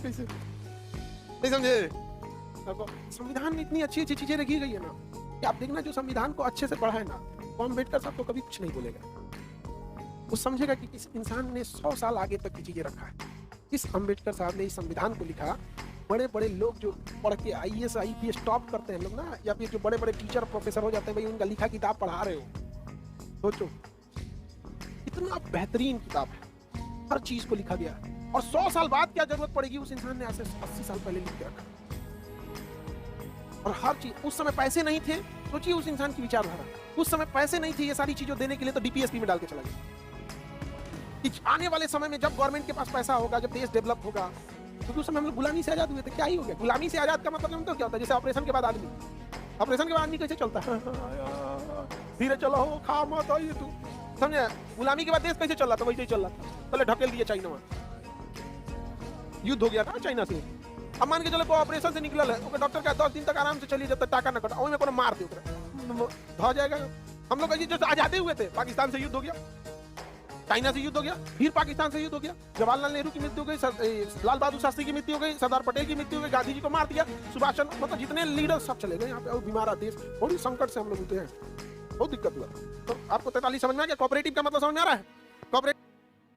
कैसे, नहीं समझे? संविधान में इतनी अच्छी अच्छी चीजें रखी गई है ना कि आप देखना, जो संविधान को अच्छे से पढ़ा है ना, वो अम्बेडकर साहब को कभी कुछ नहीं बोलेगा। वो समझेगा कि इस इंसान ने 100 साल आगे तक की चीजें रखा है। इस अम्बेडकर साहब ने इस संविधान को लिखा, बड़े बड़े लोग जो पढ़ के IAS IPS टॉप करते हैं लोग ना, या फिर जो बड़े बड़े टीचर प्रोफेसर हो जाते हैं, भाई उनका लिखा किताब पढ़ा रहे हो, सोचो इतना बेहतरीन किताब है, हर चीज को लिखा गया है। और 100 साल बाद क्या जरूरत पड़ेगी, उस इंसान ने आज से 80 साल पहले लिख के रखा। और हर चीज, उस समय पैसे नहीं थे, सोचिए उस इंसान की विचारधारा, उस समय पैसे नहीं थे ये सारी चीजों देने के लिए, तो DPSP में डाल के चला गया कि आने वाले समय में जब गवर्नमेंट के पास पैसा होगा, जब देश डेवलप होगा, क्योंकि उस समय हम लोग गुलामी से आजाद हुए थे, क्या ही हो गया। गुलामी से आजाद का मतलब तो क्या होता है, जैसे ऑपरेशन के बाद आदमी कैसे चलता है, धीरे चलो, खा मत ये तू, समझे? गुलामी के बाद देश कैसे चल रहा था, वैसे ही चल रहा था। पहले ढकेल दिया चाइना में, युद्ध हो गया था चाइना से। अब मान के चलो कोई ऑपरेशन से निकल है, डॉक्टर का 10 दिन तक आराम से चलिए, जब तक टाका न कटा, में कोनो मार दे धा जाएगा। हम लोग जैसे आजादे हुए थे, पाकिस्तान से युद्ध हो गया, चाइना से युद्ध हो गया, फिर पाकिस्तान से युद्ध हो गया, जवाहरलाल नेहरू की मृत्यु हो गई, लाल बहादुर शास्त्री की मृत्यु हो गई, सरदार पटेल की मृत्यु हो गई, गांधी जी को मार दिया, सुभाष चंद्र, मतलब जितने लीडर सब चले गए यहाँ पे। और बीमारा देश, बड़ी संकट से हम लोग उठे हैं, बहुत दिक्कत हुआ। तो आपको 43 समझ में आ गया? कोऑपरेटिव का मतलब समझ में आ रहा है?